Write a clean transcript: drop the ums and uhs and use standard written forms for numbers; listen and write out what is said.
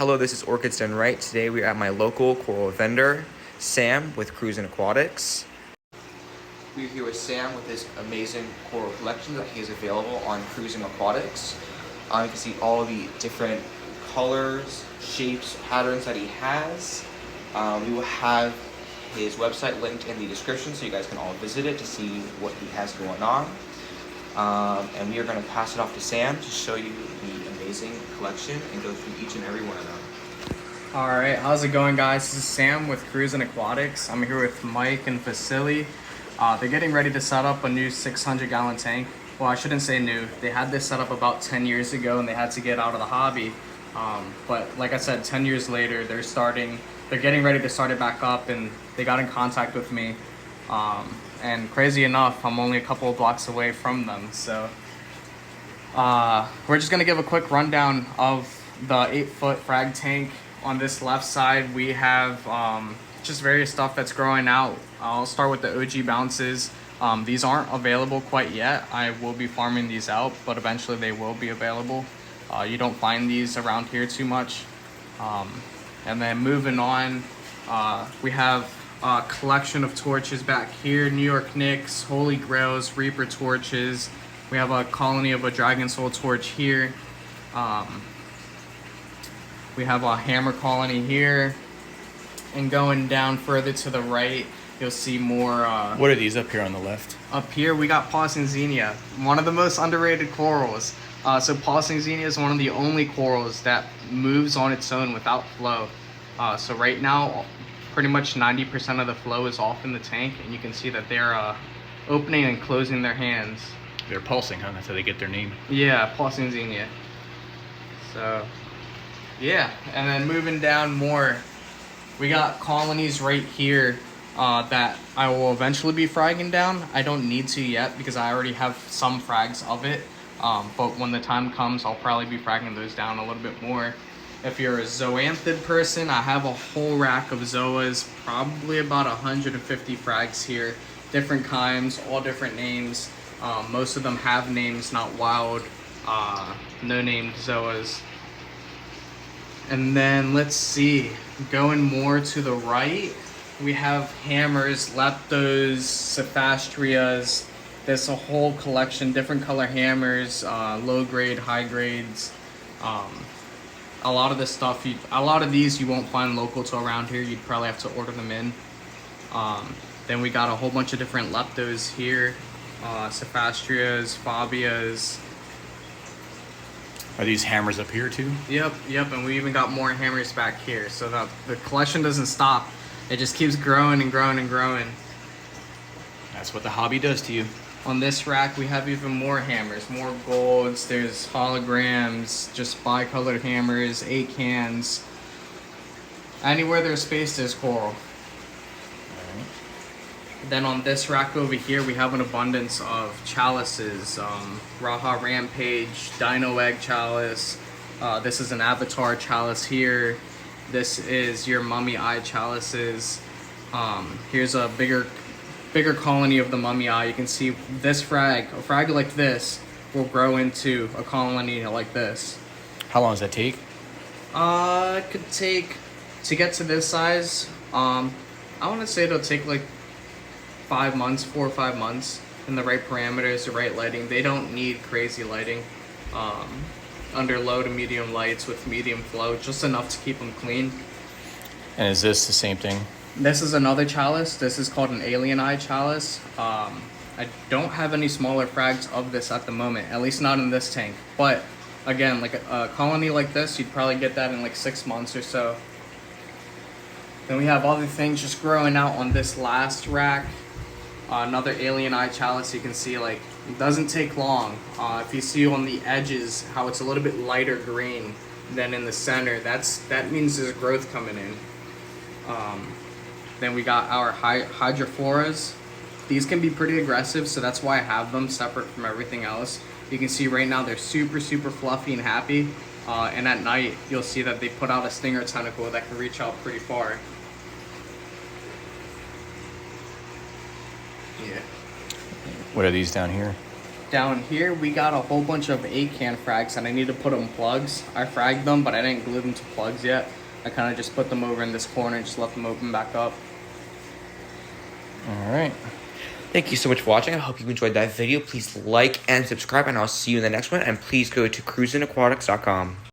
Hello, this is Orchids Done Right. Today we are at my local coral vendor, Sam with Cruz'n Aquatics. We're here with Sam with his amazing coral collection that he has available on Cruz'n Aquatics. You can see all the different colors, shapes, patterns that he has. We will have his website linked in the description so you guys can all visit it to see what he has going on. And we are going to pass it off to Sam to show you the amazing collection and go through each and every one of them. Alright, how's it going, guys? This is Sam with Cruz'n Aquatics. I'm here with Mike and Vasily. They're getting ready to set up a new 600-gallon tank. Well, I shouldn't say new. They had this set up about 10 years ago and they had to get out of the hobby. But like I said, 10 years later, they're getting ready to start it back up, and they got in contact with me. And crazy enough, I'm only a couple of blocks away from them. So we're just gonna give a quick rundown of the 8-foot frag tank. On this left side, we have just various stuff that's growing out. I'll start with the OG bounces. These aren't available quite yet. I will be farming these out, but eventually they will be available. You don't find these around here too much. And then moving on, we have a collection of torches back here. New York Nicks, Holy Grails, Reaper torches. We have a colony of a Dragon Soul torch here. We have a hammer colony here. And going down further to the right, you'll see more. What are these up here on the left? Up here, we got Cruz'n Aquatics, one of the most underrated corals. So Cruz'n Aquatics is one of the only corals that moves on its own without flow. So right now, pretty much 90% of the flow is off in the tank, and you can see that they're opening and closing their hands. They're pulsing, huh? That's how they get their name. Yeah, Cruz'n Aquatics. So, yeah, and then moving down more, we got colonies right here that I will eventually be fragging down. I don't need to yet because I already have some frags of it. But when the time comes, I'll probably be fragging those down a little bit more. If you're a zoanthid person, I have a whole rack of zoas, probably about 150 frags here. Different kinds, all different names. Most of them have names, not wild, no-named zoas. And then let's see, going more to the right, we have hammers, leptos, cephastrias. There's a whole collection, different color hammers, low grade, high grades. A lot of this stuff, a lot of these you won't find local to around here. You'd probably have to order them in. Then we got a whole bunch of different leptos here, cephastrias, phobias. Are these hammers up here too? Yep, and we even got more hammers back here. So the collection doesn't stop. It just keeps growing and growing and growing. That's what the hobby does to you. On this rack, we have even more hammers, more golds. There's holograms, just bi-colored hammers, 8 cans. Anywhere there's space, there's coral. Then on this rack over here, we have an abundance of chalices. Raha Rampage, Dino Egg chalice. This is an Avatar chalice here. This is your Mummy Eye chalices. Here's a bigger colony of the Mummy Eye. You can see this a frag like this will grow into a colony like this. How long does that take? It could take, to get to this size, I want to say it'll take like 5 months, 4 or 5 months, in the right parameters, the right lighting. They don't need crazy lighting. Under low to medium lights with medium flow, just enough to keep them clean. And is this the same thing? This is another chalice. This is called an Alien Eye chalice. I don't have any smaller frags of this at the moment, at least not in this tank. But again, like a colony like this, you'd probably get that in like 6 months or so. Then we have other things just growing out on this last rack. Another Alien Eye chalice. You can see, like, it doesn't take long. If you see on the edges how it's a little bit lighter green than in the center, that means there's growth coming in. Then we got our hydrophoras. These can be pretty aggressive, so that's why I have them separate from everything else. You can see right now they're super fluffy and happy. And at night, you'll see that they put out a stinger tentacle that can reach out pretty far. Yeah. What are these down here? Down here, we got a whole bunch of 8-can frags, and I need to put them plugs. I fragged them, but I didn't glue them to plugs yet. I kind of just put them over in this corner and just left them open back up. All right. Thank you so much for watching. I hope you enjoyed that video. Please like and subscribe, and I'll see you in the next one. And please go to Cruz'nAquatics.com.